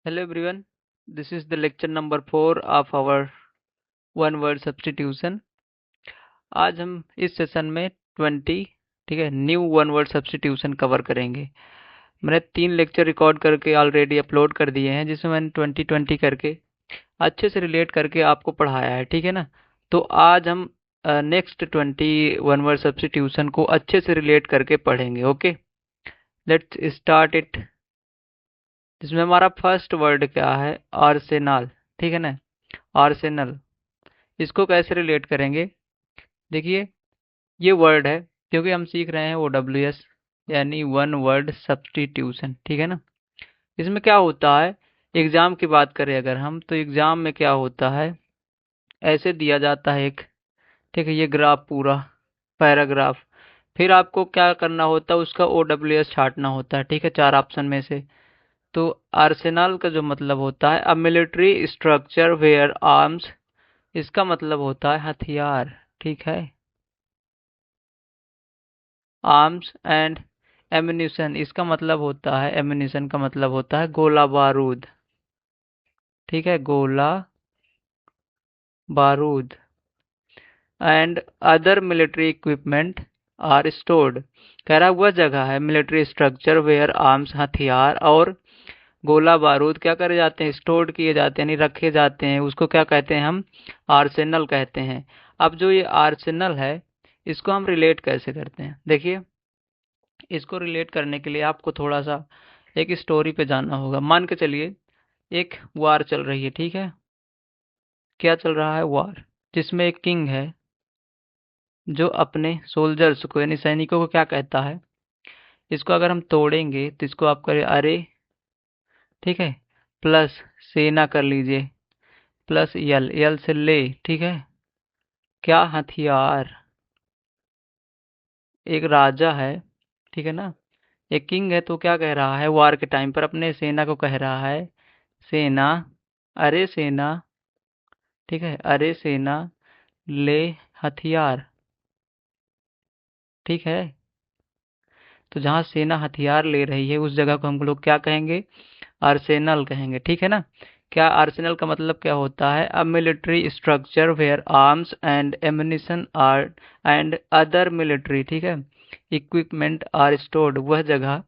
Hello everyone, this is the lecture number 4 of our one word substitution. आज हम इस session में 20 ठीक है new one word substitution cover करेंगे। मैंने 3 लेक्चर रिकॉर्ड करके ऑलरेडी अपलोड कर दिए हैं जिसमें मैंने 20 करके अच्छे से रिलेट करके आपको पढ़ाया है, ठीक है ना। तो आज हम नेक्स्ट 20 वन वर्ड सब्स्टिट्यूशन को अच्छे से रिलेट करके पढ़ेंगे। Okay, let's start it. जिसमें हमारा फर्स्ट वर्ड क्या है, आर्सेनल, ठीक है ना। आर्सेनल, इसको कैसे रिलेट करेंगे? देखिए, ये वर्ड है क्योंकि हम सीख रहे हैं OWS यानी वन वर्ड सब्स्टिट्यूशन, ठीक है ना। इसमें क्या होता है, एग्जाम की बात करें अगर हम, तो एग्जाम में क्या होता है, ऐसे दिया जाता है एक, ठीक है, ये ग्राफ पूरा पैराग्राफ, फिर आपको क्या करना होता है, उसका OWS छांटना होता है, ठीक है, 4 ऑप्शन में से। तो आर्सेनल का जो मतलब होता है, a military structure where arms, इसका मतलब होता है हथियार, ठीक है। आर्म्स एंड एम्यूनिशन, इसका मतलब होता है, एम्यूनिशन का मतलब होता है गोला बारूद, ठीक है, गोला बारूद। And other military equipment are stored, कह रहा वह जगह है मिलिट्री स्ट्रक्चर वेयर आर्म्स, हथियार और गोला बारूद क्या करे जाते हैं, स्टोर्ड किए जाते हैं, यानी रखे जाते हैं, उसको क्या कहते हैं हम, आर्सेनल कहते हैं। अब जो ये आर्सेनल है, इसको हम रिलेट कैसे करते हैं, देखिए, इसको रिलेट करने के लिए आपको थोड़ा सा एक स्टोरी पे जाना होगा। मान के चलिए एक वार चल रही है, ठीक है, क्या चल रहा है, वार, जिसमें एक किंग है जो अपने सोल्जर्स को यानी सैनिकों को क्या कहता है, इसको अगर हम तोड़ेंगे तो इसको आप करें अरे, ठीक है, प्लस सेना कर लीजिए, प्लस यल, यल से ले, ठीक है, क्या हथियार, एक राजा है, ठीक है ना, एक किंग है, तो क्या कह रहा है वार के टाइम पर अपने सेना को कह रहा है, सेना, अरे सेना, ठीक है, अरे सेना ले हथियार, ठीक है। तो जहाँ सेना हथियार ले रही है उस जगह को हम लोग क्या कहेंगे, आर्सेनल कहेंगे, ठीक है ना। क्या आर्सेनल का मतलब क्या होता है, a military structure where arms and ammunition are and other military, ठीक है, इक्विपमेंट आर स्टोर्ड, वह जगह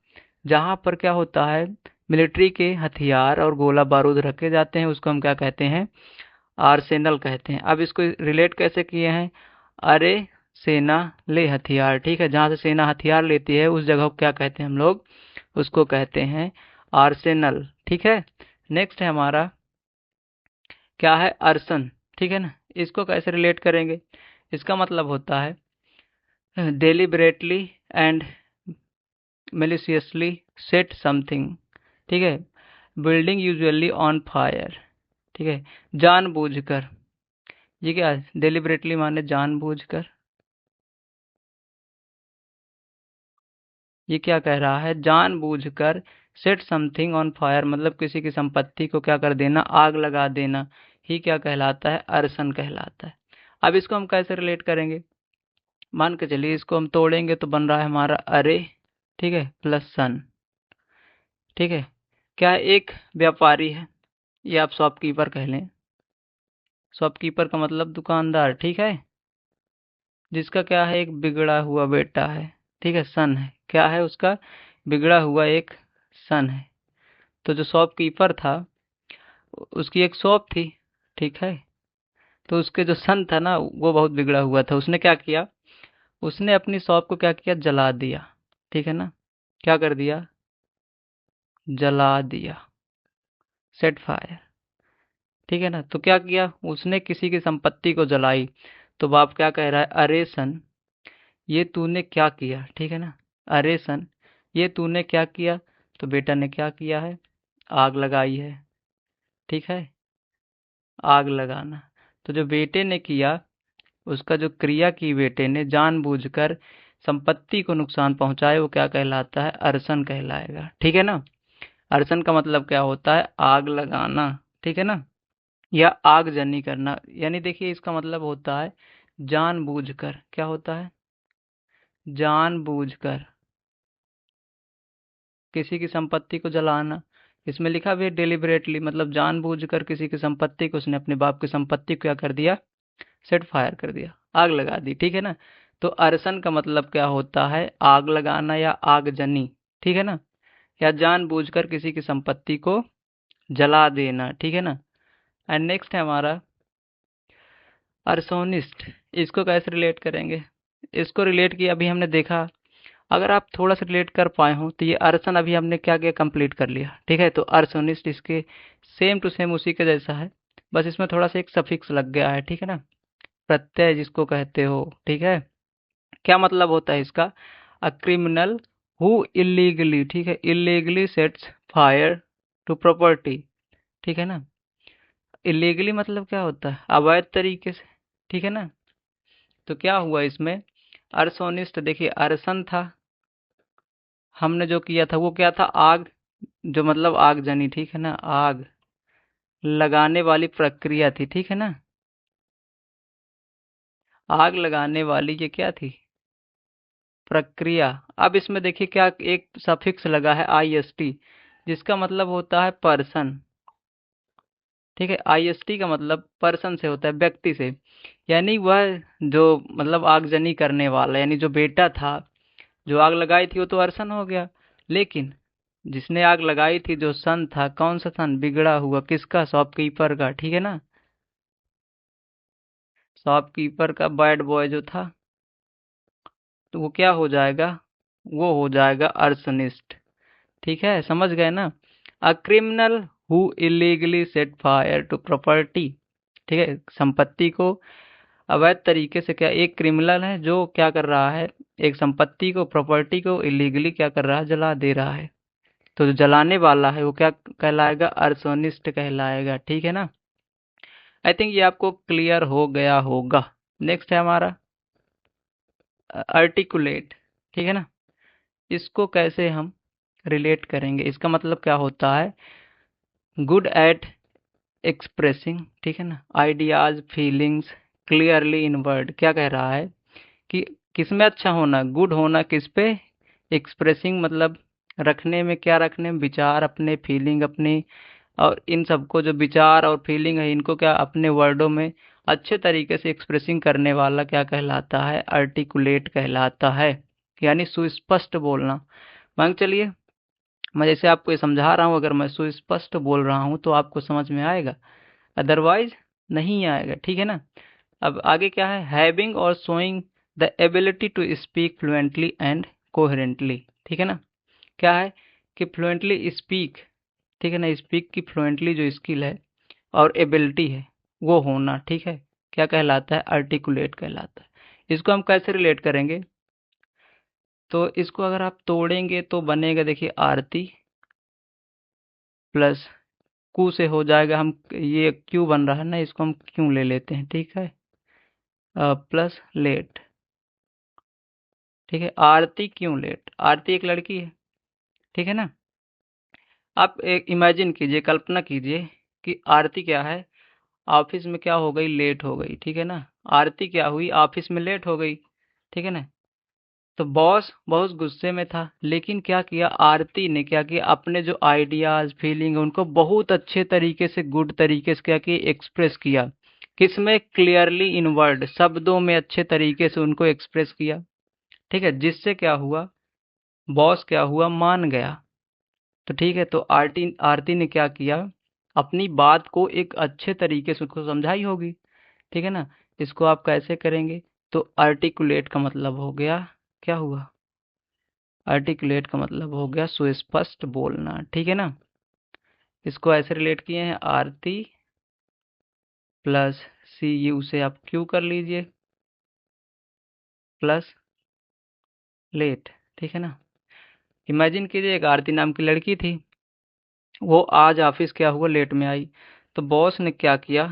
जहाँ पर क्या होता है, मिलिट्री के हथियार और गोला बारूद रखे जाते हैं, उसको हम क्या कहते हैं, आर्सेनल कहते हैं। अब इसको रिलेट कैसे किए हैं, अरे सेना ले हथियार, ठीक है, जहाँ से सेना हथियार लेती है उस जगह को क्या कहते हैं हम लोग, उसको कहते हैं आर्सेनल, ठीक है। नेक्स्ट है हमारा क्या है, अरसन, ठीक है ना। इसको कैसे रिलेट करेंगे, इसका मतलब होता है डेलिबरेटली एंड मेलिशियसली सेट समथिंग, ठीक है, बिल्डिंग यूजुअली ऑन फायर, ठीक है, जानबूझकर, ये क्या है, डेलिबरेटली माने जानबूझकर, ये क्या कह रहा है, जानबूझकर सेट समथिंग ऑन फायर, मतलब किसी की संपत्ति को क्या कर देना, आग लगा देना, ही क्या कहलाता है, अरसन कहलाता है। अब इसको हम कैसे रिलेट करेंगे, मान के चलिए इसको हम तोड़ेंगे तो बन रहा है हमारा अरे, ठीक है, प्लस सन, ठीक है। क्या है, एक व्यापारी है, ये आप शॉपकीपर कह लें, शॉपकीपर का मतलब दुकानदार, ठीक है, जिसका क्या है, एक बिगड़ा हुआ बेटा है, ठीक है, सन है, क्या है उसका, बिगड़ा हुआ एक सन है। तो जो शॉपकीपर था उसकी एक शॉप थी, ठीक है, तो उसके जो सन था ना वो बहुत बिगड़ा हुआ था, उसने क्या किया, उसने अपनी शॉप को क्या किया, जला दिया, ठीक है ना, क्या कर दिया, जला दिया, सेट फायर, ठीक है ना। तो क्या किया उसने, किसी की संपत्ति को जलाई, तो बाप क्या कह रहा है, अरे सन ये तूने क्या किया, ठीक है ना, अरे सन ये तूने क्या किया, तो बेटा ने क्या किया है, आग लगाई है, ठीक है, आग लगाना। तो जो बेटे ने किया, उसका जो क्रिया की बेटे ने जानबूझकर संपत्ति को नुकसान पहुंचाए, वो क्या कहलाता है, अरसन कहलाएगा, ठीक है ना। अरसन का मतलब क्या होता है, आग लगाना, ठीक है ना, या आगजनी करना, यानी देखिए इसका मतलब होता है जानबूझकर, क्या होता है, जानबूझकर किसी की संपत्ति को जलाना, इसमें लिखा भी है डिलिबरेटली, मतलब जानबूझकर किसी की संपत्ति को उसने अपने बाप की संपत्ति को क्या कर दिया, सेट फायर कर दिया, आग लगा दी। ठीक है ना। तो अरसन का मतलब क्या होता है, आग लगाना या आगजनी। ठीक है ना, या जानबूझकर किसी की संपत्ति को जला देना। ठीक है ना। एंड नेक्स्ट है हमारा अर्सोनिस्ट। इसको कैसे रिलेट करेंगे, इसको रिलेट किया अभी हमने देखा। अगर आप थोड़ा सा रिलेट कर पाए हो तो ये अर्सन अभी हमने क्या किया, कंप्लीट कर लिया। ठीक है, तो अर्सोनिस्ट इसके सेम टू सेम उसी के जैसा है, बस इसमें थोड़ा सा एक सफिक्स लग गया है। ठीक है ना, प्रत्यय जिसको कहते हो। ठीक है, क्या मतलब होता है इसका, अ क्रिमिनल हु इलीगली, ठीक है, illegally sets fire to property. ठीक है ना, इलीगली मतलब क्या होता है, अवैध तरीके से। ठीक है ना, तो क्या हुआ इसमें, अर्सोनिस्ट, देखिए अरसन था, हमने जो किया था वो क्या था, आग, जो मतलब आगजनी। ठीक है ना, आग लगाने वाली प्रक्रिया थी। ठीक है ना, आग लगाने वाली ये क्या थी, प्रक्रिया। अब इसमें देखिए क्या एक सफिक्स लगा है IST, जिसका मतलब होता है पर्सन। ठीक है, IST का मतलब पर्सन से होता है, व्यक्ति से। यानी वह जो मतलब आगजनी करने वाला, यानी जो बेटा था, जो आग लगाई थी वो तो अरसन हो गया, लेकिन जिसने आग लगाई थी जो सन था, कौन सा सन, बिगड़ा हुआ, किसका, शॉपकीपर का। ठीक है ना, शॉपकीपर का बैड बॉय जो था, तो वो क्या हो जाएगा, वो हो जाएगा अर्सनिस्ट। ठीक है, समझ गए ना। A criminal who illegally set fire to property. ठीक है, संपत्ति को अवैध तरीके से, क्या एक क्रिमिनल है जो क्या कर रहा है, एक संपत्ति को, प्रॉपर्टी को इलीगली क्या कर रहा है, जला दे रहा है। तो जो जलाने वाला है वो क्या कहलाएगा, अर्सोनिस्ट कहलाएगा। ठीक है ना, आई थिंक ये आपको क्लियर हो गया होगा। नेक्स्ट है हमारा आर्टिकुलेट। ठीक है ना, इसको कैसे हम रिलेट करेंगे, इसका मतलब क्या होता है, गुड एट एक्सप्रेसिंग, ठीक है ना, ideas feelings clearly in word. क्या कह रहा है कि किस में अच्छा होना, गुड होना किस पे, एक्सप्रेसिंग मतलब रखने में, क्या रखने में, विचार अपने, फीलिंग अपनी, और इन सबको जो विचार और फीलिंग है इनको क्या अपने वर्डों में अच्छे तरीके से एक्सप्रेसिंग करने वाला क्या कहलाता है, आर्टिकुलेट कहलाता है, यानी सुस्पष्ट बोलना। मान चलिए मैं जैसे आपको ये समझा रहा हूँ, अगर मैं सुस्पष्ट बोल रहा हूँ तो आपको समझ में आएगा, अदरवाइज नहीं आएगा। ठीक है ना। अब आगे क्या है, हैविंग और showing the ability to speak fluently and coherently. ठीक है ना, क्या है कि फ्लुएंटली स्पीक, ठीक है ना, स्पीक की फ्लुएंटली जो स्किल है और एबिलिटी है वो होना। ठीक है, क्या कहलाता है, आर्टिकुलेट कहलाता है। इसको हम कैसे रिलेट करेंगे, तो इसको अगर आप तोड़ेंगे तो बनेगा, देखिए आरती प्लस कू से हो जाएगा, हम ये क्यू बन रहा है ना, इसको हम क्यों ले लेते हैं। ठीक है, प्लस लेट। ठीक है, आरती क्यों लेट, आरती एक लड़की है। ठीक है ना, आप एक इमेजिन कीजिए, कल्पना कीजिए कि आरती क्या है, ऑफिस में क्या हो गई, लेट हो गई। ठीक है ना, आरती क्या हुई, ऑफिस में लेट हो गई। ठीक है ना, तो बॉस बहुत गुस्से में था, लेकिन क्या किया, आरती ने क्या किया, अपने जो आइडियाज फीलिंग है उनको बहुत अच्छे तरीके से, गुड तरीके से क्या किया, एक्सप्रेस किया। किसमें, क्लियरली इन वर्ड, शब्दों में अच्छे तरीके से उनको एक्सप्रेस किया। ठीक है, जिससे क्या हुआ, बॉस क्या हुआ, मान गया। तो ठीक है, तो आरती आरती ने क्या किया, अपनी बात को एक अच्छे तरीके से उसको समझाई होगी। ठीक है ना, इसको आप कैसे करेंगे, तो आर्टिकुलेट का मतलब हो गया, क्या हुआ, आर्टिकुलेट का मतलब हो गया सुस्पष्ट बोलना। ठीक है ना, इसको ऐसे रिलेट किए हैं, आरती प्लस सी यू से आप क्यू कर लीजिए प्लस लेट। ठीक है ना, इमेजिन कीजिए एक आरती नाम की लड़की थी, वो आज ऑफिस क्या हुआ, लेट में आई। तो बॉस ने क्या किया,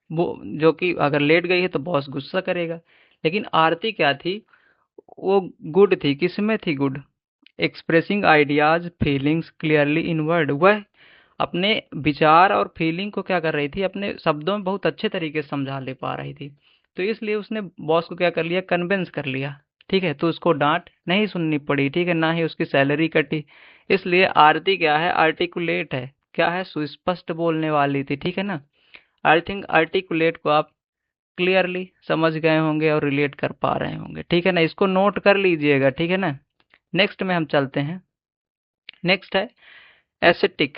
वो जो कि अगर लेट गई है तो बॉस गुस्सा करेगा, लेकिन आरती क्या थी, वो गुड थी, किसमें थी good, expressing ideas feelings clearly in word. वह अपने विचार और फीलिंग को क्या कर रही थी, अपने शब्दों में बहुत अच्छे तरीके से समझा ले पा रही थी। तो इसलिए उसने बॉस को क्या कर लिया, कन्विंस कर लिया। ठीक है, तो उसको डांट नहीं सुननी पड़ी। ठीक है, ना ही उसकी सैलरी कटी, इसलिए आरती क्या है, आर्टिकुलेट है, क्या है, सुस्पष्ट बोलने वाली थी, ठीक है ना। आई थिंक आर्टिकुलेट को आप क्लियरली समझ गए होंगे और रिलेट कर पा रहे होंगे, ठीक है ना। इसको नोट कर लीजिएगा, ठीक है ना। नेक्स्ट में हम चलते हैं। नेक्स्ट है एसेटिक,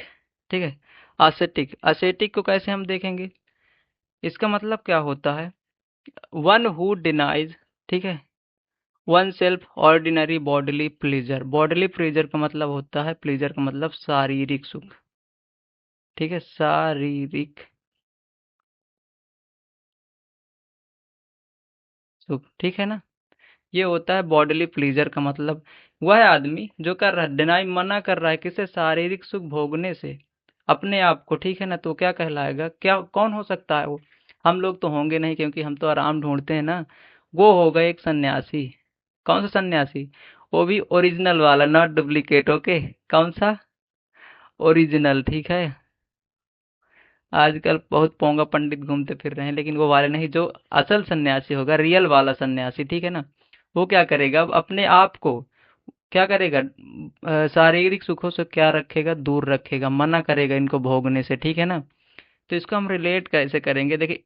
ठीक है। असेटिक, असेटिक को कैसे हम देखेंगे, इसका मतलब क्या होता है, वन हु डिनाइज, ठीक है, one self ordinary bodily pleaser. Bodily pleaser का मतलब होता है, प्लीजर का मतलब शारीरिक सुख, ठीक है, शारीरिक सुख, ठीक है ना। ये होता है बॉडीली प्लीजर का मतलब, वह आदमी जो कर रहा है, डिनाई मना कर रहा है किसे, शारीरिक सुख भोगने से अपने आप को, ठीक है ना। तो क्या कहलाएगा, क्या कौन हो सकता है वो, हम लोग तो होंगे नहीं क्योंकि हम तो आराम ढूंढते हैं ना। वो होगा एक सन्यासी। कौन सा सन्यासी, वो भी ओरिजिनल वाला, नॉट डुप्लीकेट, ओके। कौन सा, ओरिजिनल, ठीक है। आजकल बहुत पोंगा पंडित घूमते फिर रहे हैं, लेकिन वो वाले नहीं, जो असल सन्यासी होगा, रियल वाला सन्यासी, ठीक है ना। वो क्या करेगा, अब अपने आप को क्या करेगा, शारीरिक सुखों से क्या रखेगा, दूर रखेगा, मना करेगा इनको भोगने से, ठीक है ना। तो इसको हम रिलेट कैसे करेंगे, देखिए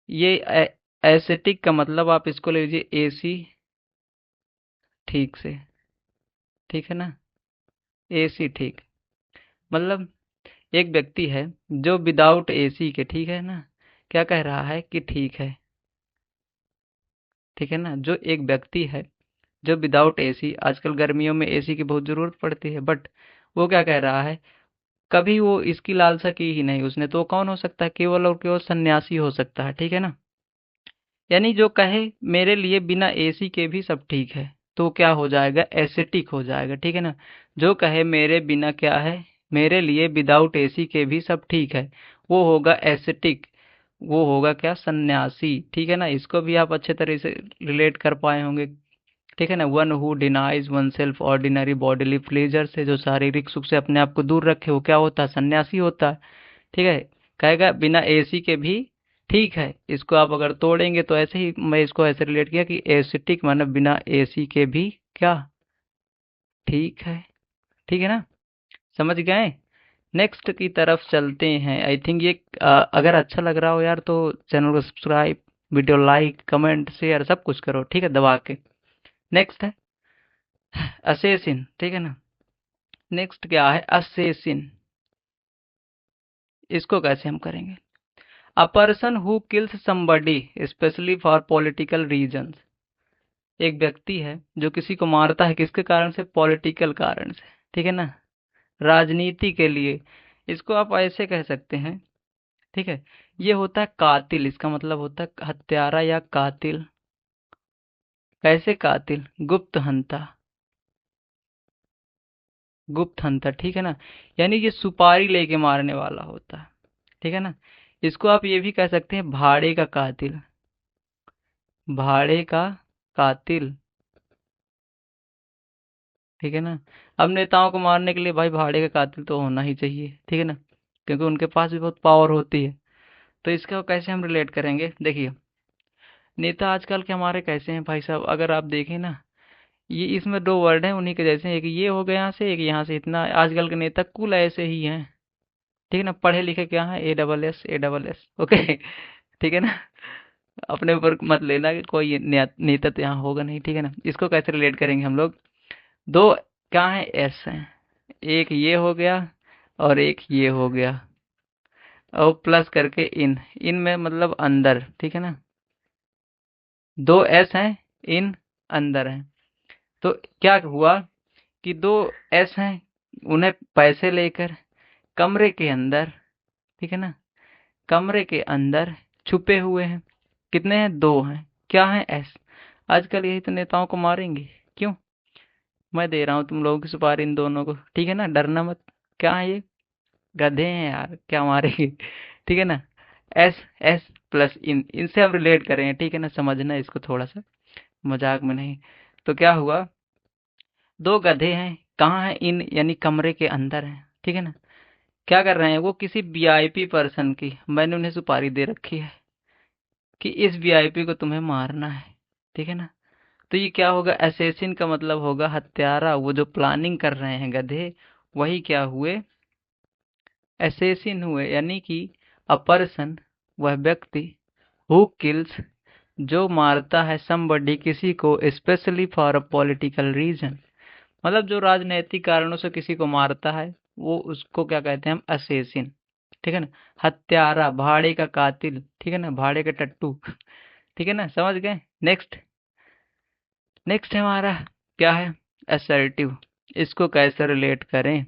ये एसेटिक का मतलब आप इसको ले लीजिए एसी, ठीक से, ठीक है ना। एसी ठीक, मतलब एक व्यक्ति है जो विदाउट एसी के, ठीक है ना, क्या कह रहा है कि ठीक है, ठीक है ना। जो एक व्यक्ति है जो विदाउट एसी, आजकल गर्मियों में एसी की बहुत ज़रूरत पड़ती है, बट वो क्या कह रहा है, कभी वो इसकी लालसा की ही नहीं उसने, तो वो कौन हो सकता है, केवल और केवल सन्यासी हो सकता है, ठीक है ना। यानी जो कहे मेरे लिए बिना एसी के भी सब ठीक है, तो क्या हो जाएगा, एसेटिक हो जाएगा, ठीक है ना। जो कहे मेरे बिना क्या है, मेरे लिए विदाउट एसी के भी सब ठीक है, वो होगा एसेटिक, वो होगा क्या, सन्यासी, ठीक है ना। इसको भी आप अच्छे तरह से रिलेट कर पाए होंगे, ठीक है ना। One who denies one self ordinary bodily pleasure से, जो शारीरिक सुख से अपने आप को दूर रखे, वो क्या होता है, सन्यासी होता है, ठीक है। कहेगा बिना एसी के भी ठीक है, इसको आप अगर तोड़ेंगे तो ऐसे ही मैं इसको ऐसे रिलेट किया कि एसिटिक माने बिना एसी के भी क्या ठीक है, ठीक है ना, समझ गए। नेक्स्ट की तरफ चलते हैं। आई थिंक ये अगर अच्छा लग रहा हो यार तो चैनल को subscribe, video like, comment, share सब कुछ करो, ठीक है, दबा के। नेक्स्ट है असेसिन, ठीक है ना। नेक्स्ट क्या है, असेसिन, इसको कैसे हम करेंगे, a person who kills somebody specially for political reasons. एक व्यक्ति है जो किसी को मारता है, किसके कारण से, पॉलिटिकल कारण से, ठीक है ना, राजनीति के लिए। इसको आप ऐसे कह सकते हैं, ठीक है। ये होता है कातिल, इसका मतलब होता है हत्यारा या कातिल। कैसे कातिल, गुप्त हंता, गुप्त हंता, ठीक है ना। यानी ये सुपारी लेके मारने वाला होता है, ठीक है ना। इसको आप ये भी कह सकते हैं भाड़े का कातिल, भाड़े का कातिल, ठीक है ना। अब नेताओं को मारने के लिए भाई भाड़े का कातिल तो होना ही चाहिए, ठीक है ना, क्योंकि उनके पास भी बहुत पावर होती है। तो इसका कैसे हम रिलेट करेंगे, देखिए नेता आजकल के हमारे कैसे हैं भाई साहब, अगर आप देखें ना, ये इसमें दो वर्ड हैं उन्हीं के जैसे, एक ये हो गया यहाँ से, एक यहाँ से, इतना आजकल के नेता कुल ऐसे ही हैं, ठीक है ना। पढ़े लिखे क्या है, ASS ASS, ओके, ठीक है ना। अपने ऊपर मत लेना कि कोई नेता तो यहाँ होगा नहीं, ठीक है ना। इसको कैसे रिलेट करेंगे हम लोग, दो क्या है, एस हैं, एक ये हो गया और एक ये हो गया, और प्लस करके इन, इन में मतलब अंदर, ठीक है ना। दो एस हैं, इन अंदर हैं, तो क्या हुआ कि दो एस हैं, उन्हें पैसे लेकर कमरे के अंदर, ठीक है ना, कमरे के अंदर छुपे हुए हैं। कितने हैं, दो हैं, क्या है, एस। आजकल यही तो नेताओं को मारेंगे, क्यों, मैं दे रहा हूँ तुम लोगों की सुपारी इन दोनों को, ठीक है ना, डरना मत। क्या है ये, गधे हैं यार, क्या मारेंगे, ठीक है ना। एस, एस प्लस इन, इनसे हम रिलेट करेंगे, ठीक है ना, समझना इसको थोड़ा सा, मजाक में नहीं। तो क्या हुआ, दो गधे हैं, कहाँ हैं, इन यानी कमरे के अंदर हैं, ठीक है ना। क्या कर रहे हैं, वो किसी वीआईपी पर्सन की, मैंने उन्हें सुपारी दे रखी है कि इस वीआईपी को तुम्हें मारना है, ठीक है ना। तो ये क्या होगा, असैसिन का मतलब होगा हत्यारा। वो जो प्लानिंग कर रहे हैं गधे, वही क्या हुए, असैसिन हुए। यानी कि अ पर्सन, वह व्यक्ति, हु किल्स, जो मारता है, समबडी, किसी को, specially for a political reason, मतलब जो राजनैतिक कारणों से किसी को मारता है, वो उसको क्या कहते हैं हम, असैसिन। ठीक है ना। हत्यारा, भाड़े का कातिल, ठीक है ना, भाड़े का टट्टू। ठीक है ना, समझ गए। नेक्स्ट, नेक्स्ट हमारा क्या है, असर्टिव। इसको कैसे रिलेट करें,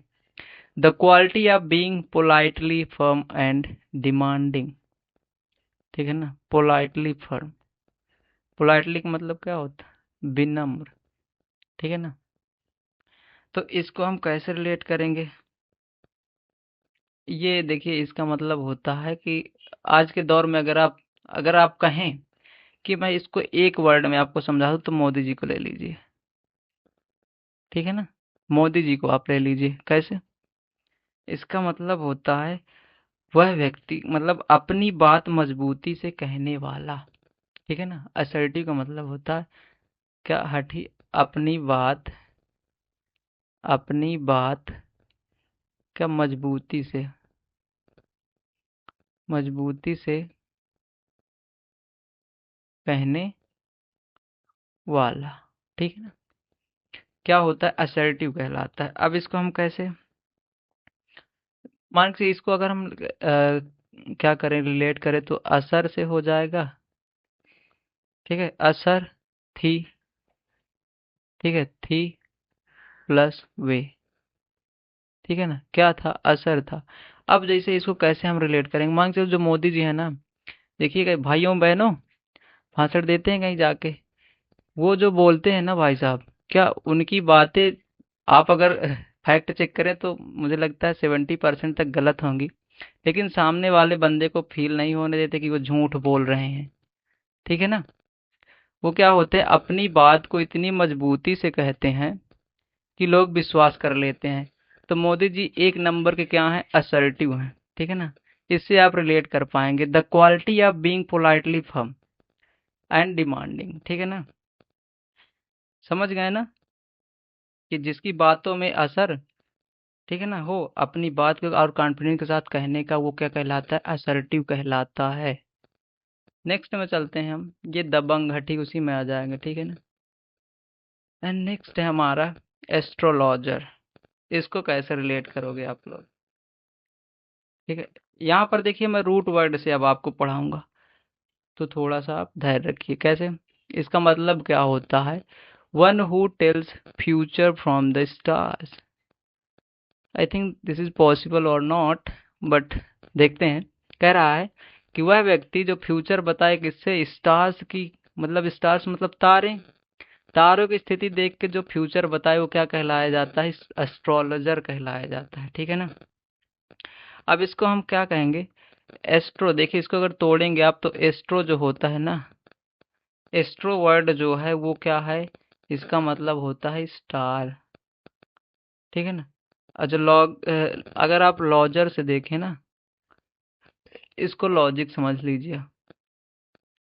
the quality of being politely firm and demanding. ठीक है ना, पोलाइटली फर्म, पोलाइटली का मतलब क्या होता है, विनम्र। ठीक है ना। तो इसको हम कैसे रिलेट करेंगे, ये देखिए, इसका मतलब होता है कि आज के दौर में अगर आप कहें कि मैं इसको एक वर्ड में आपको समझा दूं, तो मोदी जी को ले लीजिए। ठीक है ना, मोदी जी को आप ले लीजिए। कैसे, इसका मतलब होता है वह व्यक्ति, मतलब अपनी बात मजबूती से कहने वाला। ठीक है ना, असर्टिव का मतलब होता है क्या, हठी, अपनी बात, अपनी बात क्या, मजबूती से, मजबूती से कहने वाला। ठीक है ना, क्या होता है, असर्टिव कहलाता है। अब इसको हम कैसे, मान के इसको अगर हम क्या करें, रिलेट करें, तो असर से हो जाएगा। ठीक है, असर थी, ठीक है, थी प्लस वे। ठीक है ना, क्या था, असर था। अब जैसे इसको कैसे हम रिलेट करेंगे, मान के चलो जो मोदी जी है ना, देखिए भाइयों बहनों, भाषण देते हैं कहीं जाके, वो जो बोलते हैं ना भाई साहब, क्या उनकी बातें आप अगर फैक्ट चेक करें तो मुझे लगता है 70% तक गलत होंगी, लेकिन सामने वाले बंदे को फील नहीं होने देते कि वो झूठ बोल रहे हैं। ठीक है ना, वो क्या होते हैं, अपनी बात को इतनी मजबूती से कहते हैं कि लोग विश्वास कर लेते हैं। तो मोदी जी एक नंबर के क्या हैं, असर्टिव हैं। ठीक है ना, इससे आप रिलेट कर पाएंगे, the quality of being politely firm and demanding. ठीक है ना, समझ गए ना, कि जिसकी बातों में असर, ठीक है ना, हो, अपनी बात को और कॉन्फिडेंस के साथ कहने का, वो क्या कहलाता है, असर्टिव कहलाता है। नेक्स्ट में चलते हैं हम, ये दबंग हठी उसी में आ जाएंगे। ठीक है ना, एंड नेक्स्ट है हमारा एस्ट्रोलॉजर। इसको कैसे रिलेट करोगे आप लोग। ठीक है, यहाँ पर देखिए मैं रूट वर्ड से अब आपको पढ़ाऊंगा, तो थोड़ा सा आप धैर्य रखिए। कैसे, इसका मतलब क्या होता है, one who tells future from the stars. I think this is possible और नॉट, बट देखते हैं। कह रहा है कि वह व्यक्ति जो फ्यूचर बताए किससे, स्टार्स की, मतलब स्टार्स मतलब तारे, तारों की स्थिति देख के जो फ्यूचर बताए, वो क्या कहलाया जाता है, एस्ट्रोलॉजर कहलाया जाता है। ठीक है ना, अब इसको हम क्या कहेंगे, एस्ट्रो। देखिए इसको अगर तोड़ेंगे आप, तो एस्ट्रो जो होता है ना, एस्ट्रो वर्ड जो है वो क्या है, इसका मतलब होता है स्टार। ठीक है ना, अच्छा अगर आप लॉजर से देखें ना, इसको लॉजिक समझ लीजिए,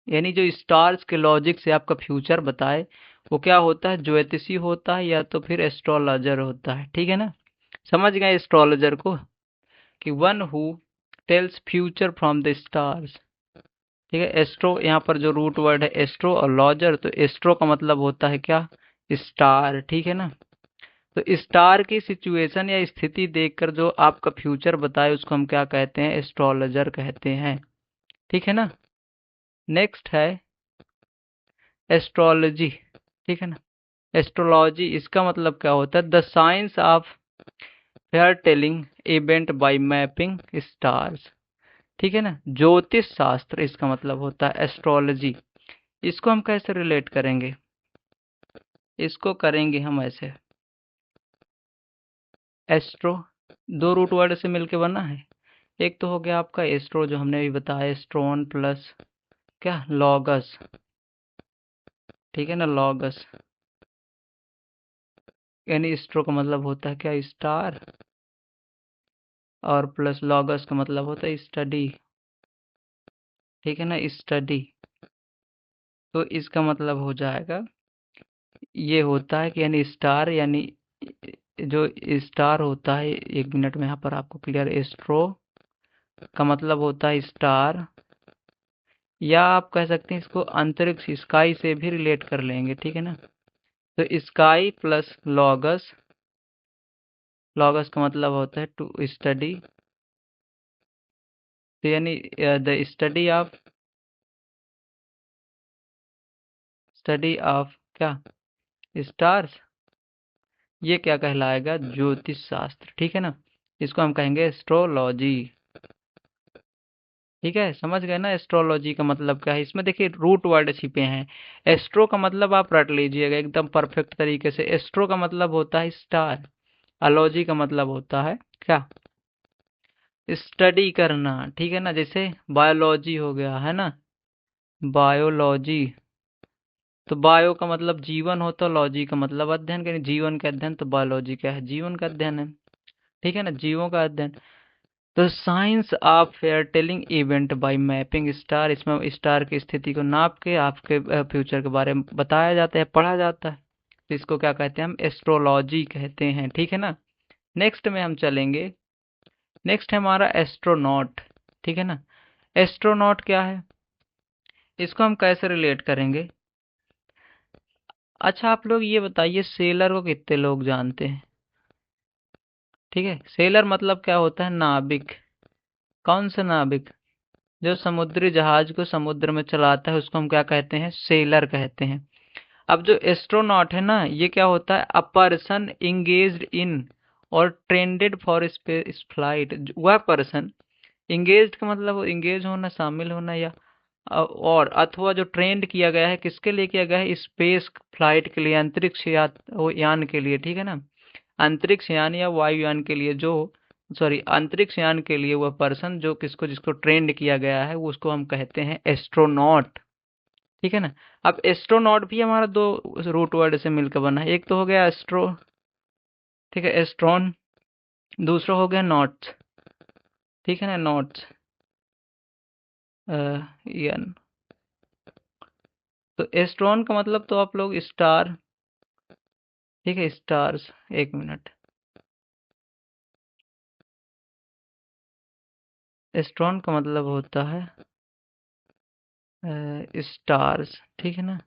यानी जो स्टार्स के लॉजिक से आपका फ्यूचर बताए, वो क्या होता है, ज्योतिषी होता है या तो फिर एस्ट्रोलॉजर होता है। ठीक है ना, समझ गए एस्ट्रोलॉजर को, कि one who tells future from the stars. ठीक है, एस्ट्रो यहाँ पर जो रूट वर्ड है एस्ट्रो और लॉजर, तो एस्ट्रो का मतलब होता है क्या, स्टार। ठीक है ना, तो स्टार की सिचुएशन या स्थिति देखकर जो आपका फ्यूचर बताए, उसको हम क्या कहते हैं, एस्ट्रोलॉजर कहते हैं। ठीक है ना, नेक्स्ट है एस्ट्रोलॉजी। ठीक है ना, एस्ट्रोलॉजी इसका मतलब क्या होता है, the science of fair telling event bye mapping stars. ठीक है ना, ज्योतिष शास्त्र इसका मतलब होता है एस्ट्रोलॉजी। इसको हम कैसे रिलेट करेंगे, इसको करेंगे हम ऐसे, एस्ट्रो दो रूट वर्ड से मिलके बना है। एक तो हो गया आपका एस्ट्रो, जो हमने अभी बताया, एस्ट्रोन प्लस क्या, लॉगस। ठीक है ना, लॉगस, यानी एस्ट्रो का मतलब होता है क्या, स्टार, और प्लस लॉगस का मतलब होता है स्टडी। ठीक है ना, स्टडी, तो इसका मतलब हो जाएगा ये होता है कि यानी स्टार, यानी जो स्टार होता है, 1 मिनट में यहाँ पर आपको क्लियर, एस्ट्रो का मतलब होता है स्टार, या आप कह सकते हैं इसको अंतरिक्ष, स्काई से भी रिलेट कर लेंगे, ठीक है ना। तो स्काई प्लस लॉगस, लॉगस का मतलब होता है टू स्टडी, तो यानी द स्टडी ऑफ क्या, स्टार्स, ये क्या कहलाएगा, ज्योतिष शास्त्र, ठीक है ना। इसको हम कहेंगे एस्ट्रोलॉजी। ठीक है, समझ गए ना एस्ट्रोलॉजी का मतलब क्या है। इसमें देखिए रूट वर्ड छिपे हैं। एस्ट्रो का मतलब आप रट लीजिएगा एकदम परफेक्ट तरीके से। एस्ट्रो का मतलब होता है स्टार, अलॉजी का मतलब होता है क्या, स्टडी करना, ठीक है ना। जैसे बायोलॉजी हो गया है ना, बायोलॉजी, तो बायो का मतलब जीवन होता है, लॉजी का मतलब अध्ययन करें, जीवन का अध्ययन, तो बायोलॉजी क्या है, जीवन का अध्ययन है, ठीक है ना, जीवों का अध्ययन। तो science of fair telling event bye mapping star, इसमें स्टार की स्थिति को नाप के आपके फ्यूचर के बारे में बताया जाता है, पढ़ा जाता है, तो इसको क्या कहते हैं, हम एस्ट्रोलॉजी कहते हैं, ठीक है ना। नेक्स्ट में हम चलेंगे, नेक्स्ट है हमारा एस्ट्रोनॉट, ठीक है ना। एस्ट्रोनॉट क्या है, इसको हम कैसे रिलेट करेंगे। अच्छा आप लोग ये बताइए, सेलर को कितने लोग जानते हैं। ठीक है, सेलर मतलब क्या होता है, नाविक। कौन सा नाविक, जो समुद्री जहाज को समुद्र में चलाता है उसको हम क्या कहते हैं, सेलर कहते हैं। अब जो एस्ट्रोनॉट है ना, ये क्या होता है, अ पर्सन इंगेज्ड इन और ट्रेंडेड फॉर स्पेस फ्लाइट। वह पर्सन, इंगेज्ड का मतलब इंगेज होना, शामिल होना, या और अथवा जो ट्रेंड किया गया है, किसके लिए किया गया है, स्पेस फ्लाइट के लिए, अंतरिक्ष यान के लिए, ठीक है ना। अंतरिक्ष यान या वायुयान के लिए जो, सॉरी अंतरिक्ष यान के लिए वह पर्सन जो किसको जिसको ट्रेंड किया गया है, उसको हम कहते हैं एस्ट्रोनॉट, ठीक है ना। अब एस्ट्रोनॉट भी हमारा दो रूट वर्ड से मिलकर बना है, एक तो हो गया एस्ट्रो, ठीक है, एस्ट्रॉन, दूसरा हो गया नॉट, ठीक है ना, नॉट यन। तो एस्ट्रॉन का मतलब तो आप लोग स्टार, ठीक है, स्टार्स, 1 मिनट, एस्ट्रॉन का मतलब होता है स्टार्स, ठीक है ना।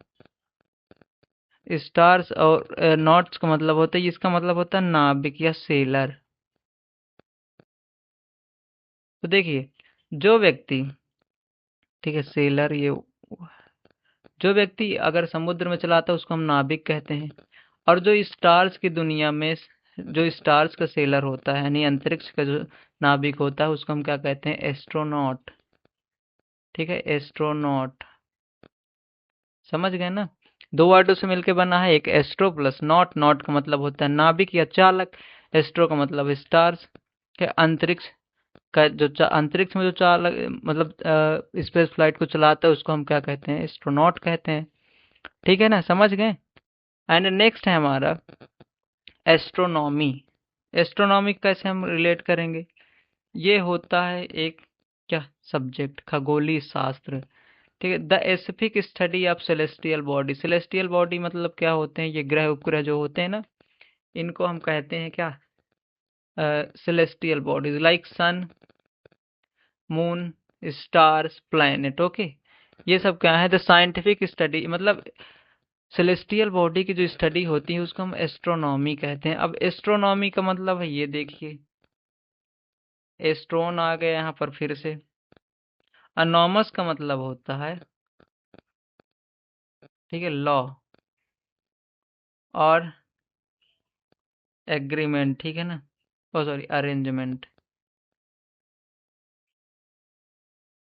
स्टार्स और नॉट्स का मतलब होता है, इसका मतलब होता है नाविक या सेलर। तो देखिए, जो व्यक्ति, ठीक है, सेलर, ये जो व्यक्ति अगर समुद्र में चलाता है उसको हम नाविक कहते हैं। और जो स्टार्स की दुनिया में, जो स्टार्स का सेलर होता है, यानी अंतरिक्ष का जो नाविक होता है, उसको हम क्या कहते हैं, एस्ट्रोनॉट, ठीक है, एस्ट्रोनॉट। समझ गए ना, दो वर्डों से मिलकर बना है, एक एस्ट्रो प्लस नॉट। नॉट का मतलब होता है नाविक या चालक, एस्ट्रो का मतलब स्टार्स के अंतरिक्ष का जो अंतरिक्ष में जो चालक, मतलब स्पेस फ्लाइट को चलाता है, उसको हम क्या कहते हैं, एस्ट्रोनॉट कहते हैं, ठीक है ना, समझ गए। एंड नेक्स्ट है हमारा एस्ट्रोनॉमी। एस्ट्रोनॉमी कैसे हम रिलेट करेंगे, ये होता है एक क्या, सब्जेक्ट, खगोलीय शास्त्र, ठीक है। The specific study of celestial body, celestial body मतलब क्या होते हैं, ये ग्रह उपग्रह जो होते हैं ना, इनको हम कहते हैं क्या, सेलेस्टियल बॉडीज लाइक सन, मून, स्टार्स, प्लैनेट, ओके। ये सब क्या है, द साइंटिफिक स्टडी, मतलब सेलेस्टियल बॉडी की जो स्टडी होती है उसको हम एस्ट्रोनॉमी कहते हैं। अब एस्ट्रोनॉमी का मतलब है, ये देखिए एस्ट्रोन आ गया यहाँ पर फिर से। अनोमस का मतलब होता है, ठीक है, लॉ और एग्रीमेंट, ठीक है ना, ओ सॉरी अरेंजमेंट,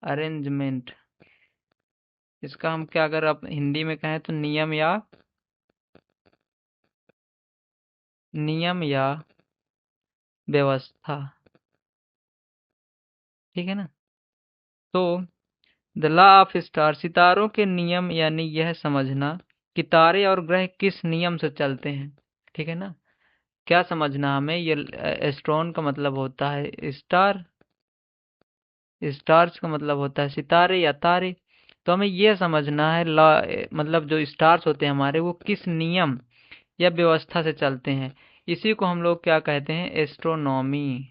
अरेंजमेंट। इसका हम क्या, अगर आप हिंदी में कहें तो नियम या व्यवस्था, ठीक है ना। तो द लॉ ऑफ स्टार, सितारों के नियम, यानी यह समझना कि तारे और ग्रह किस नियम से चलते हैं, ठीक है ना। क्या समझना हमें, ये एस्ट्रॉन का मतलब होता है स्टार, स्टार्स का मतलब होता है सितारे या तारे। तो हमें यह समझना है लॉ, मतलब जो स्टार्स होते हैं हमारे वो किस नियम या व्यवस्था से चलते हैं। इसी को हम लोग क्या कहते हैं, एस्ट्रोनॉमी।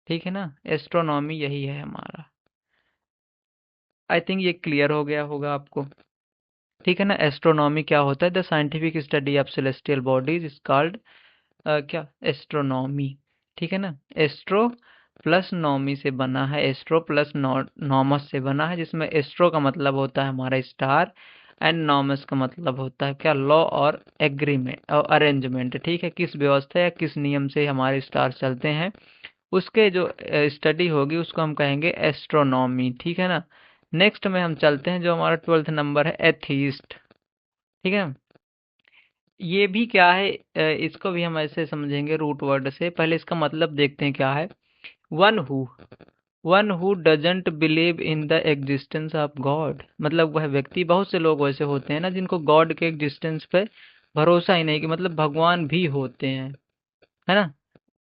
ठीक है ना, एस्ट्रोनॉमी यही है हमारा। आई थिंक ये क्लियर हो गया होगा आपको। ठीक है ना, एस्ट्रोनॉमी क्या होता है, the scientific study of celestial bodies is called क्या, एस्ट्रोनॉमी। ठीक है ना, एस्ट्रो प्लस नॉमी से बना है, एस्ट्रो प्लस नॉमस से बना है, जिसमें एस्ट्रो का मतलब होता है हमारा स्टार एंड नॉमस का मतलब होता है क्या, लॉ और एग्रीमेंट और अरेंजमेंट। ठीक है, किस व्यवस्था या किस नियम से हमारे स्टार चलते हैं उसके जो स्टडी होगी उसको हम कहेंगे एस्ट्रोनॉमी। ठीक है ना। नेक्स्ट में हम चलते हैं, जो हमारा 12th नंबर है, एथीस्ट। ठीक है, ये भी क्या है, इसको भी हम ऐसे समझेंगे रूट वर्ड से। पहले इसका मतलब देखते हैं क्या है। One who one who doesn't believe in the existence of God, मतलब वह व्यक्ति, बहुत से लोग वैसे होते हैं ना जिनको गॉड के एग्जिस्टेंस पे भरोसा ही नहीं, कि मतलब भगवान भी होते हैं, है ना,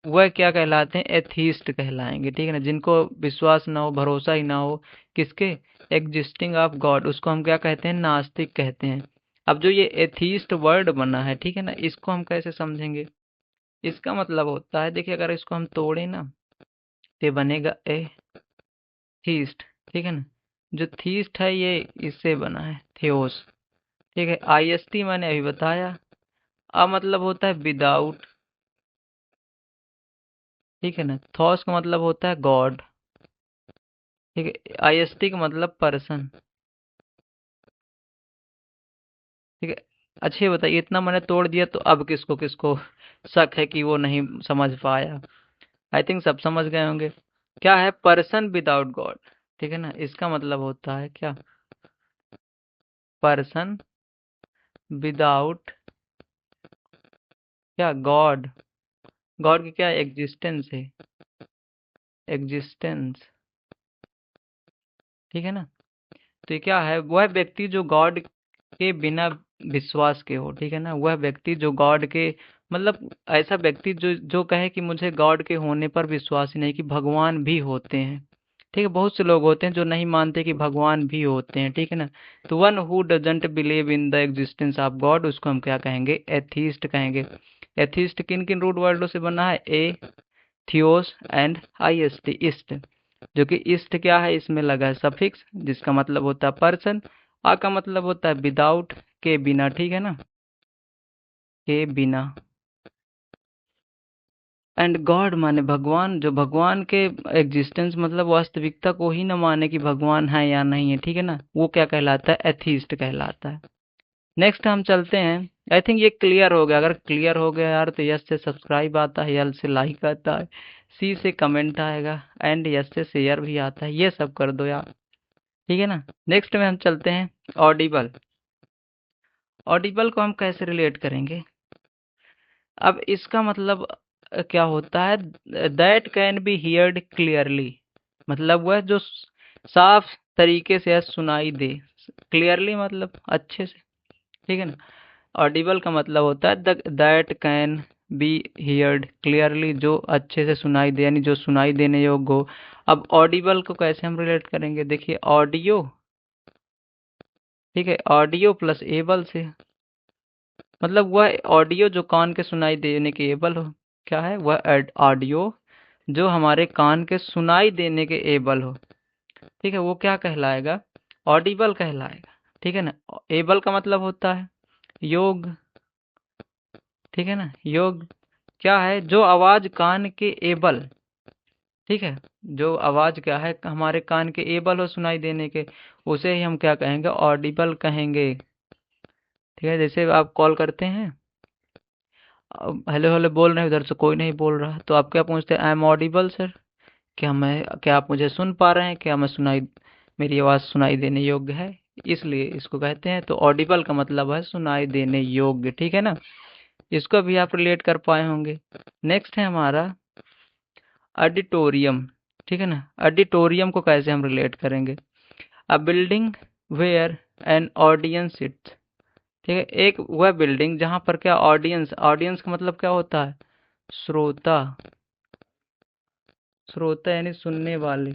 वह क्या कहलाते हैं, एथीस्ट कहलाएंगे। ठीक है ना, जिनको विश्वास ना हो, भरोसा ही ना हो किसके, एग्जिस्टिंग ऑफ गॉड, उसको हम क्या कहते हैं, नास्तिक कहते हैं। अब जो ये एथीस्ट वर्ड बना है, ठीक है ना, इसको हम कैसे समझेंगे। इसका मतलब होता है, देखिए अगर इसको हम तोड़े ना तो ये बनेगा एथीस्ट। ठीक है ना, जो थीस्ट है ये इससे बना है, थियोस। ठीक है, आईएसटी मैंने अभी बताया। अब मतलब होता है विदाउट। ठीक है ना, थॉस का मतलब होता है गॉड। ठीक है, आईएसटी का मतलब पर्सन। ठीक है, अच्छा ये बताइए, इतना मैंने तोड़ दिया तो अब किसको किसको शक है कि वो नहीं समझ पाया। आई थिंक सब समझ गए होंगे। क्या है, पर्सन विदाउट गॉड। ठीक है ना, इसका मतलब होता है क्या, पर्सन विदाउट क्या, गॉड। गॉड की क्या एग्जिस्टेंस है, एग्जिस्टेंस। ठीक है ना, तो ये क्या है, वह व्यक्ति जो गॉड के बिना विश्वास के हो। ठीक है ना, वह व्यक्ति जो गॉड के, मतलब ऐसा व्यक्ति जो जो कहे कि मुझे गॉड के होने पर विश्वास ही नहीं, कि भगवान भी होते हैं। ठीक है, बहुत से लोग होते हैं जो नहीं मानते कि भगवान भी होते हैं। ठीक है ना, तो one who doesn't believe in the existence of God, उसको हम क्या कहेंगे, एथीस्ट कहेंगे। एथीस्ट किन किन रूट वर्डों से बना है, ए, थियोस एंड आईएसटी, इस्ट। जो कि इस्ट क्या है, इसमें लगा है सफिक्स, जिसका मतलब होता है पर्सन। आ का मतलब होता है विदाउट, के बिना। ठीक है ना, के बिना। एंड गॉड माने भगवान, जो भगवान के एग्जिस्टेंस मतलब वास्तविकता को ही न माने कि भगवान है या नहीं है। ठीक है ना, वो क्या कहलाता है, एथीस्ट कहलाता है। नेक्स्ट हम चलते हैं। आई थिंक ये क्लियर हो गया। अगर क्लियर हो गया यार तो यस से सब्सक्राइब आता है, यल से लाइक आता है, सी से कमेंट आएगा, एंड यस से शेयर भी आता है। ये सब कर दो यार। ठीक है ना, नेक्स्ट में हम चलते हैं, ऑडिबल। ऑडिबल को हम कैसे रिलेट करेंगे। अब इसका मतलब क्या होता है, that can be heard clearly, मतलब वह जो साफ तरीके से सुनाई दे। क्लियरली मतलब अच्छे से। ठीक है ना, ऑडिबल का मतलब होता है that can be heard clearly, जो अच्छे से सुनाई दे, यानी जो सुनाई देने योग्य हो। अब ऑडिबल को कैसे हम रिलेट करेंगे, देखिए ऑडियो। ठीक है, ऑडियो प्लस एबल से, मतलब वह ऑडियो जो कान के सुनाई देने के एबल हो। क्या है, वह ऑडियो जो हमारे कान के सुनाई देने के एबल हो। ठीक है, वो क्या कहलाएगा, ऑडिबल कहलाएगा। ठीक है ना, एबल का मतलब होता है योग। ठीक है ना, योग क्या है, जो आवाज कान के एबल। ठीक है, जो आवाज क्या है हमारे कान के एबल हो सुनाई देने के, उसे ही हम क्या कहेंगे, ऑडिबल कहेंगे। ठीक है, जैसे आप कॉल करते हैं, हेलो हेलो बोल रहे हैं, उधर से कोई नहीं बोल रहा, तो आप क्या पूछते हैं, आई एम ऑडिबल सर, क्या आप मुझे सुन पा रहे हैं, क्या मैं सुनाई, मेरी आवाज़ सुनाई देने योग्य है, इसलिए इसको कहते हैं। तो ऑडिबल का मतलब है सुनाई देने योग्य। ठीक है ना, इसको भी आप रिलेट कर पाए होंगे। नेक्स्ट है हमारा ऑडिटोरियम। ठीक है ना, ऑडिटोरियम को कैसे हम रिलेट करेंगे, a building where an audience sits. ठीक है, एक वह बिल्डिंग जहां पर क्या, ऑडियंस, ऑडियंस का मतलब क्या होता है, श्रोता। श्रोता यानी सुनने वाले।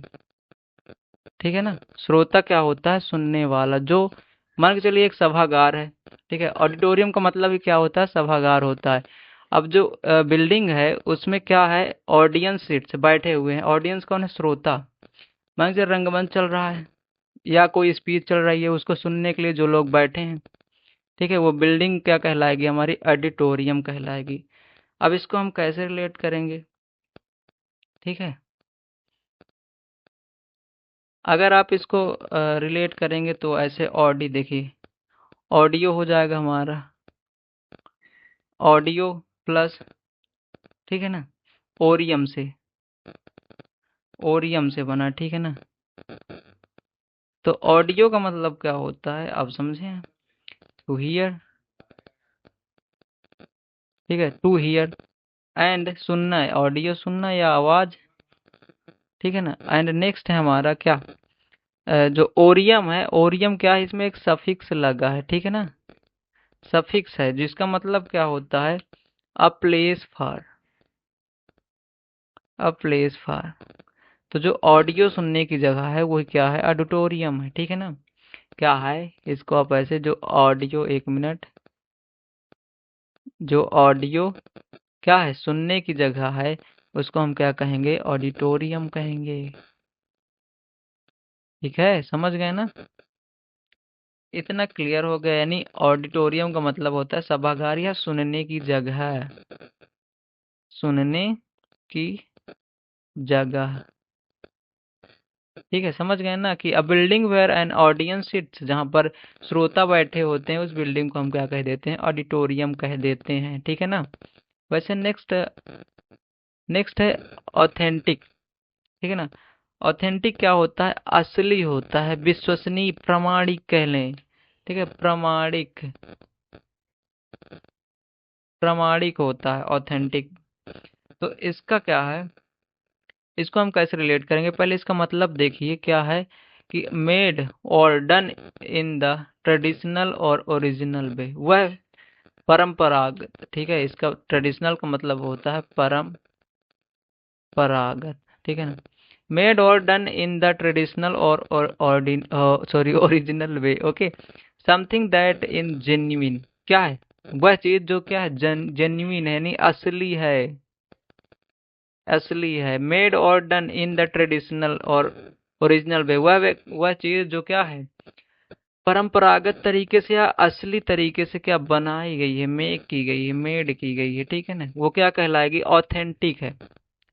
ठीक है ना। श्रोता क्या होता है, सुनने वाला। जो मान के चलिए एक सभागार है, ठीक है, ऑडिटोरियम का मतलब ही क्या होता है, सभागार होता है। अब जो बिल्डिंग है उसमें क्या है, ऑडियंस सीट्स बैठे हुए हैं। ऑडियंस कौन है, श्रोता। मान के चलिए रंगमंच चल रहा है या कोई स्पीच चल रही है, उसको सुनने के लिए जो लोग बैठे हैं, ठीक है, वो बिल्डिंग क्या कहलाएगी, हमारी ऑडिटोरियम कहलाएगी। अब इसको हम कैसे रिलेट करेंगे, ठीक है। अगर आप इसको रिलेट करेंगे तो ऐसे ऑडी, देखिए ऑडियो हो जाएगा हमारा, ऑडियो प्लस, ठीक है ना, ओरियम से, ओरियम से बना, ठीक है ना। तो ऑडियो का मतलब क्या होता है, आप समझे, टू हियर, ठीक है, टू हियर। एंड सुनना है, ऑडियो सुनना या आवाज, ठीक है ना। एंड नेक्स्ट है हमारा क्या, जो ओरियम है, ओरियम क्या है, इसमें एक सफिक्स लगा है, ठीक है ना, सफिक्स है जिसका मतलब क्या होता है, a place for, a place for. तो जो ऑडियो सुनने की जगह है वो क्या है, ऑडिटोरियम है, ठीक है ना। क्या है, इसको आप ऐसे, जो ऑडियो, एक मिनट, जो ऑडियो क्या है, सुनने की जगह है, उसको हम क्या कहेंगे, ऑडिटोरियम कहेंगे। ठीक है, समझ गए ना। इतना क्लियर हो गया, यानी ऑडिटोरियम का मतलब होता है सभागार या सुनने की जगह, सुनने की जगह। ठीक है, समझ गए ना कि a building where an audience sits, जहाँ पर श्रोता बैठे होते हैं, उस बिल्डिंग को हम क्या कह देते हैं, ऑडिटोरियम कह देते हैं, ठीक है ना। वैसे नेक्स्ट, नेक्स्ट है ऑथेंटिक, ठीक है ना। ऑथेंटिक क्या होता है, असली होता है, विश्वसनीय, प्रमाणिक कह लें, ठीक है, प्रमाणिक, प्रमाणिक होता है ऑथेंटिक। तो इसका क्या है, इसको हम कैसे रिलेट करेंगे, पहले इसका मतलब देखिए क्या है, कि मेड और डन इन द ट्रेडिशनल और ओरिजिनल वे, वह परंपरागत, ठीक है, इसका ट्रेडिशनल का मतलब होता है परंपरागत, ठीक है ना। मेड और डन इन द ट्रेडिशनल और sorry original way, okay. Something that in genuine, क्या है, वह चीज जो क्या है, जेन्युइन है, यानी असली है, असली है। मेड और डन इन द ट्रेडिशनल और ओरिजिनल वे, वह चीज जो क्या है, परंपरागत तरीके से या असली तरीके से क्या बनाई गई है, मेक की गई है, मेड की गई है, ठीक है ना, वो क्या कहलाएगी, ऑथेंटिक है,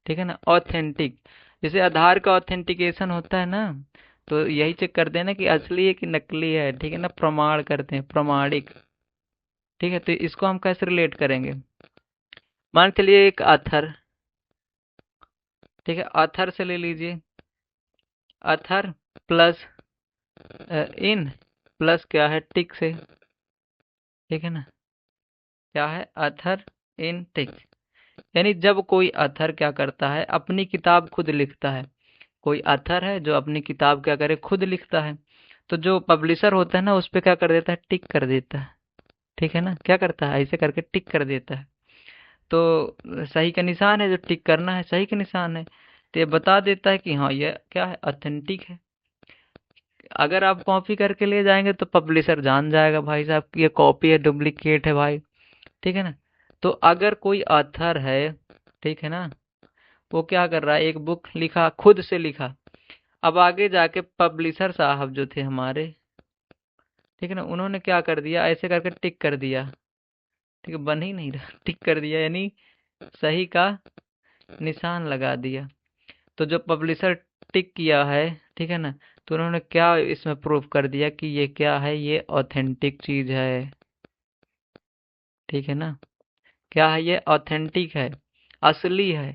ठीक है ना, ऑथेंटिक। जैसे आधार का ऑथेंटिकेशन होता है ना, तो यही चेक करते हैं ना कि असली है कि नकली है, ठीक है ना, प्रमाण करते हैं, प्रमाणिक, ठीक है। तो इसको हम कैसे रिलेट करेंगे, मान के लिए एक अथर, ठीक है, अथर से ले लीजिए, अथर प्लस इन प्लस क्या है, टिक से, ठीक है ना, क्या है, अथर इन टिक। यानी जब कोई अथर क्या करता है, अपनी किताब खुद लिखता है, कोई अथर है जो अपनी किताब क्या करे, खुद लिखता है, तो जो पब्लिशर होता है ना, उस पे क्या कर देता है, टिक कर देता है, ठीक है ना, क्या करता है, ऐसे करके टिक कर देता है। तो सही का निशान है, जो टिक करना है सही का निशान है, तो ये बता देता है कि हाँ ये क्या है, ऑथेंटिक है। अगर आप कॉपी करके ले जाएंगे तो पब्लिशर जान जाएगा भाई साहब कि ये कॉपी है, डुप्लीकेट है भाई, ठीक है ना। तो अगर कोई ऑथर है, ठीक है ना, वो क्या कर रहा है, एक बुक लिखा, खुद से लिखा, अब आगे जाके पब्लिशर साहब जो थे हमारे, ठीक है ना, उन्होंने क्या कर दिया, ऐसे करके टिक कर दिया, ठीक है, बन ही नहीं रहा, टिक कर दिया, यानी सही का निशान लगा दिया। तो जो पब्लिशर टिक किया है, ठीक है ना, तो उन्होंने क्या इसमें प्रूफ कर दिया कि ये क्या है, ये ऑथेंटिक चीज है, ठीक है ना, क्या है, ये ऑथेंटिक है, असली है,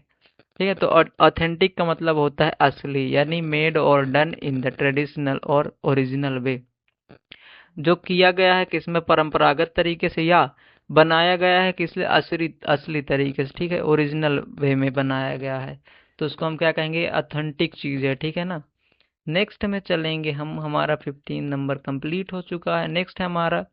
ठीक है। तो ऑथेंटिक का मतलब होता है असली, यानी मेड और डन इन द ट्रेडिशनल और ओरिजिनल वे, जो किया गया है किसमें, परंपरागत तरीके से, या बनाया गया है किस लिए, असली असली तरीके से, ठीक है, ओरिजिनल वे में बनाया गया है, तो उसको हम क्या कहेंगे, ऑथेंटिक चीज है, ठीक है ना। नेक्स्ट में चलेंगे हम, हमारा 15 नंबर कंप्लीट हो चुका है। नेक्स्ट है हमारा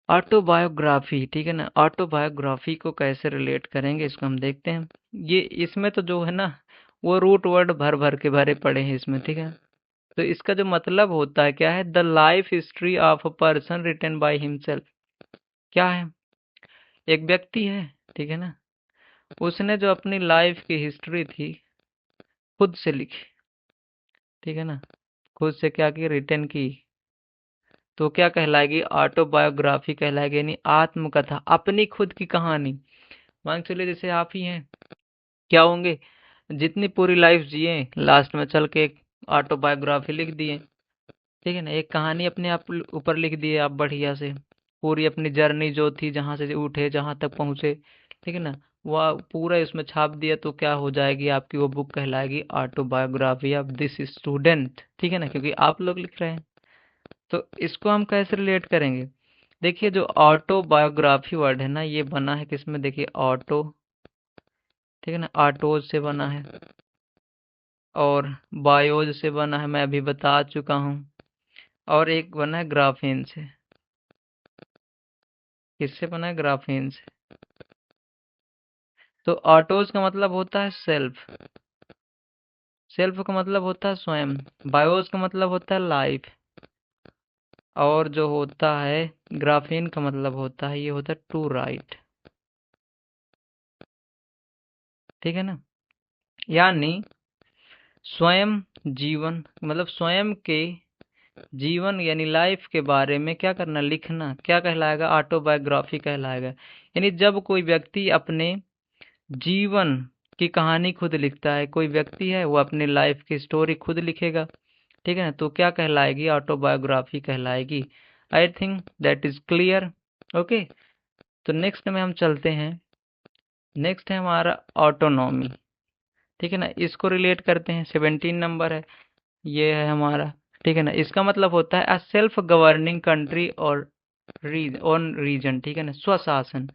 ऑटोबायोग्राफी, ठीक है ना। ऑटोबायोग्राफी को कैसे रिलेट करेंगे, इसको हम देखते हैं। ये इसमें तो जो है ना, वो रूट वर्ड भर भर के भरे पड़े हैं इसमें, ठीक है। तो इसका जो मतलब होता है क्या है, the life history of a person written by himself. क्या है, एक व्यक्ति है, ठीक है ना, उसने जो अपनी लाइफ की हिस्ट्री थी खुद से लिखी, ठीक है ना, खुद से क्या की, रिटन की, तो क्या कहलाएगी, ऑटोबायोग्राफी कहलाएगी, यानी आत्मकथा, अपनी खुद की कहानी। मान चलिए जैसे आप ही हैं, क्या होंगे, जितनी पूरी लाइफ जिए, लास्ट में चल के एक ऑटोबायोग्राफी लिख दिए, ठीक है ना, एक कहानी अपने आप ऊपर लिख दिए आप बढ़िया से, पूरी अपनी जर्नी जो थी, जहाँ से उठे जहाँ तक पहुँचे, ठीक है ना, वह पूरा इसमें छाप दिया, तो क्या हो जाएगी आपकी वो बुक, कहलाएगी ऑटोबायोग्राफी ऑफ दिस स्टूडेंट, ठीक है ना, क्योंकि आप लोग लिख रहे हैं। तो इसको हम कैसे रिलेट करेंगे, देखिए जो ऑटोबायोग्राफी वर्ड है ना, ये बना है किसमें, देखिए ऑटो, ठीक है ना, ऑटोज से बना है, और बायोज से बना है, मैं अभी बता चुका हूँ, और एक बना है ग्राफेन से। किससे बना है, ग्राफेन से। तो ऑटोज का मतलब होता है सेल्फ, सेल्फ का मतलब होता है स्वयं, बायोज का मतलब होता है लाइफ, और जो होता है ग्राफीन का मतलब होता है, ये होता है टू राइट, ठीक है ना, यानी स्वयं जीवन, मतलब स्वयं के जीवन यानी लाइफ के बारे में क्या करना, लिखना, क्या कहलाएगा, ऑटोबायोग्राफी कहलाएगा। यानी जब कोई व्यक्ति अपने जीवन की कहानी खुद लिखता है, कोई व्यक्ति है वो अपनी लाइफ की स्टोरी खुद लिखेगा, ठीक है ना, तो क्या कहलाएगी, ऑटोबायोग्राफी कहलाएगी। I think that is clear. Okay, तो नेक्स्ट में हम चलते हैं, नेक्स्ट है हमारा ऑटोनॉमी, ठीक है ना, इसको रिलेट करते हैं, 17 नंबर है, ये है हमारा, ठीक है ना, इसका मतलब होता है अ सेल्फ गवर्निंग कंट्री और ऑन रीजन, ठीक है ना, स्वशासन।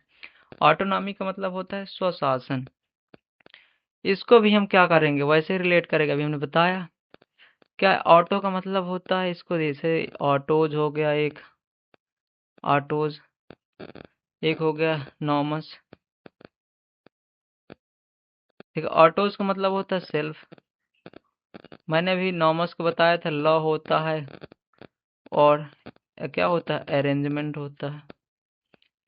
ऑटोनॉमी का मतलब होता है स्वशासन। इसको भी हम क्या करेंगे, वैसे रिलेट करेंगे, अभी हमने बताया क्या ऑटो का मतलब होता है, इसको जैसे ऑटोज हो गया एक, ऑटोज एक हो गया नॉमस, ठीक है, ऑटोज का मतलब होता है सेल्फ, मैंने अभी नॉमस को बताया था, लॉ होता है, और क्या होता है, अरेंजमेंट होता है,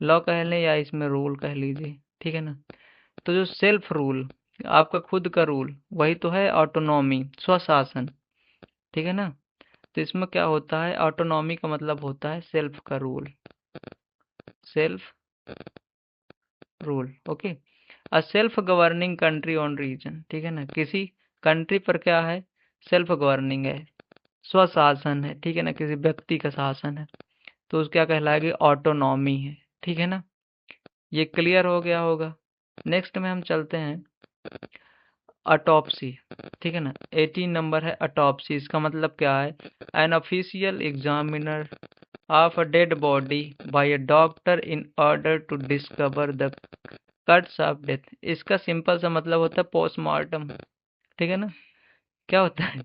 लॉ कह लें या इसमें रूल कह लीजिए, ठीक है ना, तो जो सेल्फ रूल, आपका खुद का रूल, वही तो है ऑटोनॉमी, स्वशासन, ठीक है ना, तो इसमें क्या होता है, ऑटोनॉमी का मतलब होता है सेल्फ का rule, self rule. Okay, a self governing country on region, ठीक है ना, किसी कंट्री पर क्या है, सेल्फ गवर्निंग है, स्वशासन है, ठीक है ना, किसी व्यक्ति का शासन है, तो उस क्या कहलाएगी, ऑटोनॉमी है, ठीक है ना, ये क्लियर हो गया होगा। नेक्स्ट में हम चलते हैं ऑटोप्सी, ठीक है ना, 18 नंबर है ऑटोप्सी, इसका मतलब क्या है, an official examiner of a dead body by a doctor in order to discover the cuts of death. इसका सिंपल सा मतलब होता है पोस्टमार्टम, ठीक है ना, क्या होता है,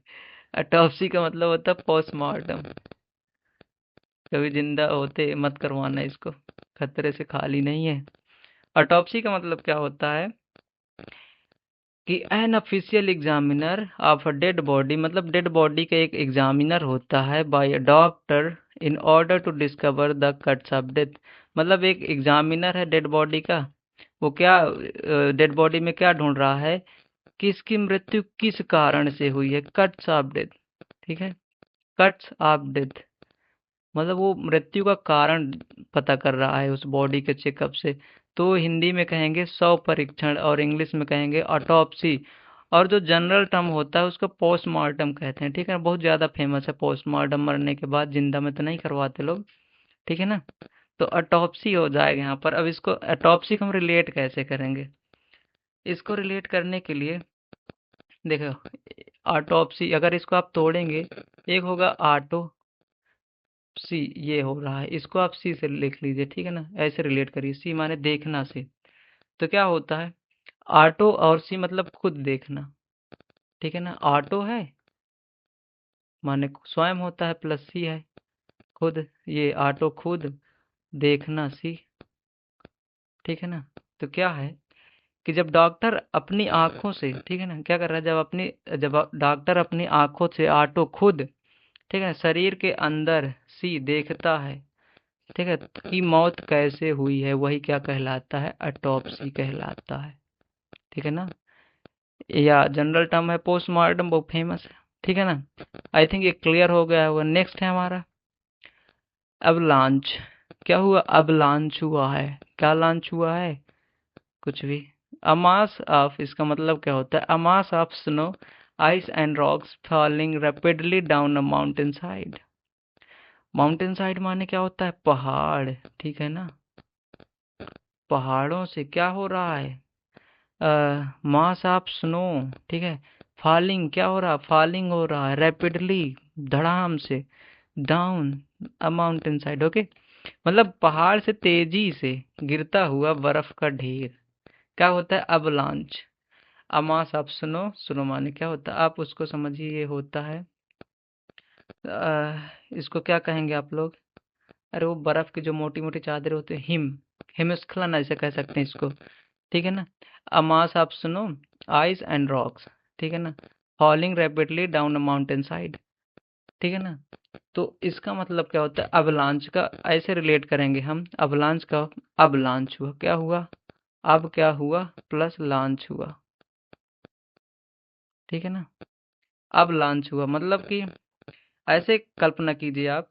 ऑटोप्सी का मतलब होता है पोस्टमार्टम, कभी जिंदा होते मत करवाना इसको, खतरे से खाली नहीं है। ऑटोप्सी का मतलब क्या होता है कि an official examiner of a dead body, मतलब डेड बॉडी का एक एग्जामिनर होता है by a doctor in order to discover the cuts of death, मतलब एक एग्जामिनर है डेड बॉडी का, वो क्या डेड बॉडी में क्या ढूंढ रहा है, किसकी मृत्यु किस कारण से हुई है, कट्स ऑफ डेथ, ठीक है, कट्स ऑफ डेथ, मतलब वो मृत्यु का कारण पता कर रहा है उस बॉडी के चेकअप से, तो हिंदी में कहेंगे शव परीक्षण, और इंग्लिश में कहेंगे ऑटोप्सी, और जो जनरल टर्म होता है उसको पोस्टमार्टम कहते हैं, ठीक है, बहुत ज़्यादा फेमस है पोस्टमार्टम, मरने के बाद, जिंदा में तो नहीं करवाते लोग, ठीक है ना, तो ऑटोप्सी हो जाएगा यहाँ पर। अब इसको ऑटोप्सी को हम रिलेट कैसे करेंगे, इसको रिलेट करने के लिए देखो, ऑटोप्सी अगर इसको आप तोड़ेंगे, एक होगा ऑटो सी, ये हो रहा है, इसको आप सी से लिख लीजिए, ठीक है ना, ऐसे रिलेट करिए, सी माने देखना से, तो क्या होता है, ऑटो और सी मतलब खुद देखना, ठीक है ना, ऑटो है माने स्वयं होता है, प्लस सी है खुद, ये ऑटो खुद, देखना सी, ठीक है ना, तो क्या है कि जब डॉक्टर अपनी आंखों से, ठीक है ना, क्या कर रहा है, जब डॉक्टर अपनी आंखों से ऑटो खुद ठीक है, शरीर के अंदर सी देखता है, ठीक है, कि मौत कैसे हुई है, वही क्या कहलाता है, ऑटोप्सी कहलाता है। ठीक है ना, या जनरल टर्म है पोस्टमार्टम, बहुत फेमस है। ठीक है ना, आई थिंक ये क्लियर हो गया होगा। नेक्स्ट है हमारा अब लॉन्च। क्या हुआ, अब लॉन्च हुआ है। क्या लॉन्च हुआ है, कुछ भी। अमास ऑफ, इसका मतलब क्या होता है, a mass of snow ice and rocks falling rapidly down a mountain side. Mountain side माने क्या होता है, पहाड़। ठीक है ना, पहाड़ों से क्या हो रहा है, मास ऑफ स्नो। ठीक है, फॉलिंग क्या हो रहा, फॉलिंग हो रहा है, रैपिडली धड़ाम से, down a mountain side. Okay, मतलब पहाड़ से तेजी से गिरता हुआ बर्फ का ढेर क्या होता है, अवलांच। अमास ऑफ स्नो, स्नो माने क्या होता है, आप उसको समझिए, ये होता है इसको क्या कहेंगे आप लोग, अरे वो बर्फ की जो मोटी मोटी चादर होती है, हिमस्खलन ऐसे कह सकते हैं इसको। ठीक है ना, a mass of snow ice and rocks, ठीक है ना, falling rapidly down a mountain side. ठीक है ना, तो इसका मतलब क्या होता है, अवलांच का ऐसे रिलेट करेंगे हम, अवलांच का, अब लॉन्च हुआ, क्या हुआ, अब क्या हुआ प्लस लॉन्च हुआ। ठीक है ना, अब लॉन्च हुआ मतलब कि ऐसे कल्पना कीजिए आप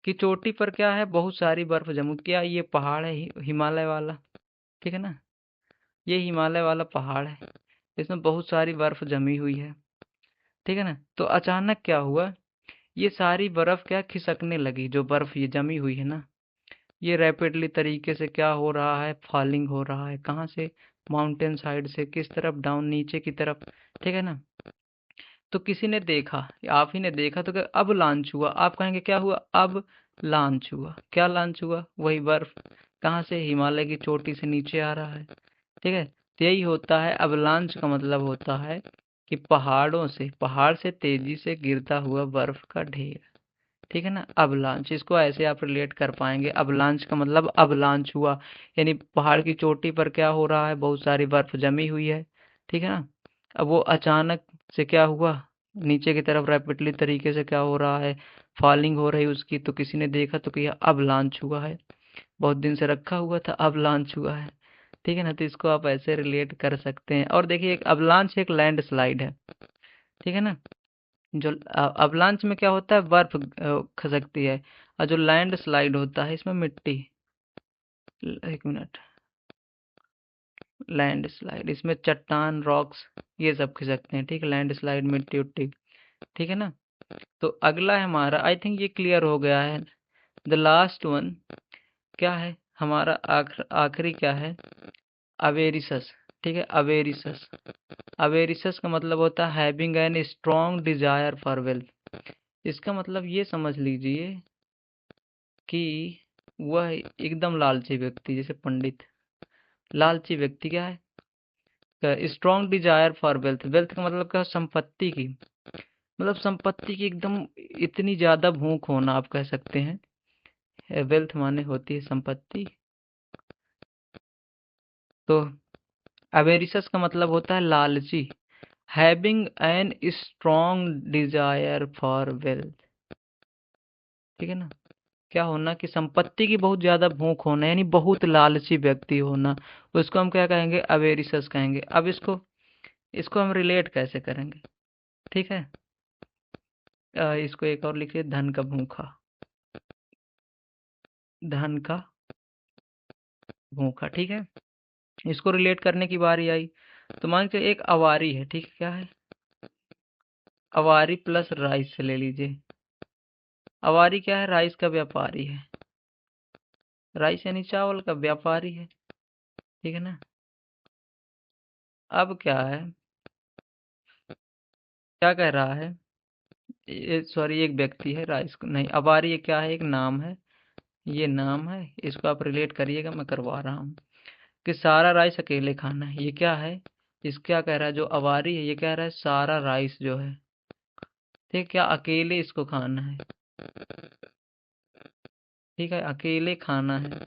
कि चोटी पर क्या है, बहुत सारी बर्फ जमी, क्या ये पहाड़ है हिमालय वाला। ठीक है ना, ये हिमालय वाला पहाड़ है, इसमें बहुत सारी बर्फ जमी हुई है। ठीक है ना, तो अचानक क्या हुआ, ये सारी बर्फ क्या खिसकने लगी, जो बर्फ ये जमी हुई है ना, ये रैपिडली तरीके से क्या हो रहा है, फॉलिंग हो रहा है, कहाँ से, माउंटेन साइड से, किस तरफ, डाउन, नीचे की तरफ। ठीक है ना, तो किसी ने देखा, आप ही ने देखा, तो क्या अब लॉन्च हुआ, आप कहेंगे क्या हुआ, अब लॉन्च हुआ। क्या लॉन्च हुआ, वही बर्फ कहाँ से, हिमालय की चोटी से नीचे आ रहा है। ठीक है, तो यही होता है अवलांच का मतलब होता है कि पहाड़ों से, पहाड़ से तेजी से गिरता हुआ बर्फ का ढेर। ठीक है ना, अवलांच, इसको ऐसे आप रिलेट कर पाएंगे, अवलांच का मतलब अब लॉन्च हुआ, यानी पहाड़ की चोटी पर क्या हो रहा है, बहुत सारी बर्फ जमी हुई है। ठीक है ना, अब वो अचानक से क्या हुआ, नीचे की तरफ रैपिडली तरीके से क्या हो रहा है, फॉलिंग हो रही उसकी, तो किसी ने देखा तो किया अब लॉन्च हुआ है, बहुत दिन से रखा हुआ था, अब लॉन्च हुआ है। ठीक है ना, तो इसको आप ऐसे रिलेट कर सकते हैं। और देखिए, एक अवलांच एक लैंड स्लाइड है। ठीक है ना, जो अवलांच में क्या होता है, बर्फ खसकती है, और जो लैंड स्लाइड होता है इसमें मिट्टी, एक मिनट, लैंड स्लाइड इसमें चट्टान, रॉक्स, ये सब खिसकते हैं। ठीक है, लैंड स्लाइड मिट्टी उट्टी। ठीक है ना, तो अगला है हमारा, आई थिंक ये क्लियर हो गया है, द लास्ट वन क्या है हमारा, आखिरी क्या है, अवेरिसस। ठीक है, अवेरिसस, अवेरिसस का मतलब होता है having an strong desire for wealth. इसका मतलब ये समझ लीजिए कि वह एकदम लालची व्यक्ति, जैसे पंडित, लालची व्यक्ति क्या है, strong desire for wealth. Wealth का मतलब क्या, संपत्ति की, मतलब संपत्ति की एकदम इतनी ज्यादा भूख होना, आप कह सकते हैं। वेल्थ माने होती है संपत्ति। तो अवेरिसस का मतलब होता है लालची, having an strong desire for wealth. ठीक है ना, क्या होना कि संपत्ति की बहुत ज्यादा भूख होना, यानी बहुत लालची व्यक्ति होना, उसको हम क्या कहेंगे, अवेरिसस कहेंगे। अब इसको इसको हम रिलेट कैसे करेंगे, ठीक है, इसको एक और लिखिए, धन का भूखा, धन का भूखा। ठीक है, इसको रिलेट करने की बारी आई, तो मान के एक अवारी है। ठीक है, क्या है, अवारी प्लस राइस से ले लीजिए। अवारी क्या है, राइस का व्यापारी है, राइस यानी चावल का व्यापारी है। ठीक है ना, अब क्या है, क्या कह रहा है, ये सॉरी एक व्यक्ति है, राइस नहीं, अवारी ये क्या है, एक नाम है, ये नाम है, इसको आप रिलेट करिएगा, मैं करवा रहा हूँ कि सारा राइस अकेले खाना है, ये क्या है, इस क्या कह रहा है, जो अवारी है ये कह रहा है सारा राइस जो है, ठीक, क्या अकेले इसको खाना है। ठीक है, अकेले खाना है,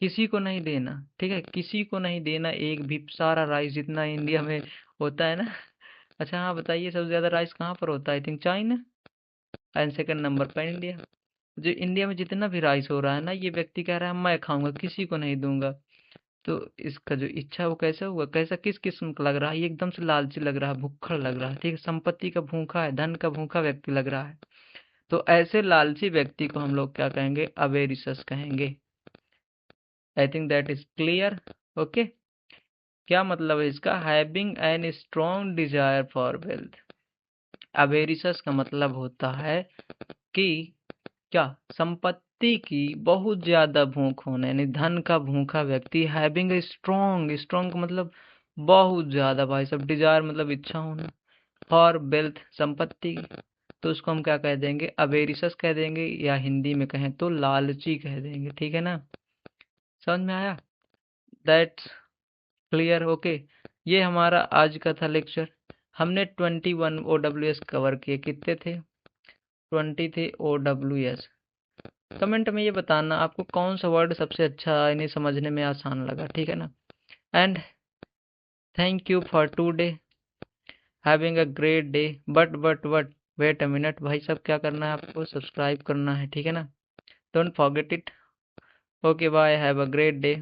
किसी को नहीं देना। ठीक है, किसी को नहीं देना, एक भी, सारा राइस जितना इंडिया में होता है ना। अच्छा हाँ, बताइए सबसे ज्यादा राइस कहाँ पर होता है, I think China, and second number पर इंडिया। जो इंडिया में जितना भी राइस हो रहा है ना, ये व्यक्ति कह रहा है मैं खाऊंगा, किसी को नहीं दूंगा। तो इसका जो इच्छा है वो कैसा हुआ, कैसा किस किस्म का लग रहा है, ये एकदम से लालची लग रहा है, भुक्खड़ लग रहा है, ठीक है, संपत्ति का भूखा है, धन का भूखा व्यक्ति लग रहा है। तो ऐसे लालची व्यक्ति को हम लोग क्या कहेंगे, अवेरिशस कहेंगे। I think that is clear. Okay, क्या मतलब है इसका, having an strong desire for wealth. Avaricious का मतलब होता है कि क्या, संपत्ति की बहुत ज्यादा भूख होना, यानी धन का भूखा व्यक्ति। हैविंग ए स्ट्रॉन्ग, स्ट्रॉन्ग का मतलब बहुत ज्यादा भाई सब, डिजायर मतलब इच्छा होना, फॉर वेल्थ संपत्ति की, तो उसको हम क्या कह देंगे, अवेरिशस कह देंगे, या हिंदी में कहें तो लालची कह देंगे। ठीक है ना, समझ में आया, दैट्स क्लियर। ओके, ये हमारा आज का था लेक्चर। हमने 21 OWS कवर किए, कितने थे, 20 थे OWS। कमेंट में ये बताना आपको कौन सा वर्ड सबसे अच्छा इन्हें समझने में आसान लगा, ठीक है ना। And thank you for today, having a great day. But wait a minute भाई साहब, क्या करना है आपको, सब्सक्राइब करना है, ठीक है ना, don't forget it. Okay bye, have a great day.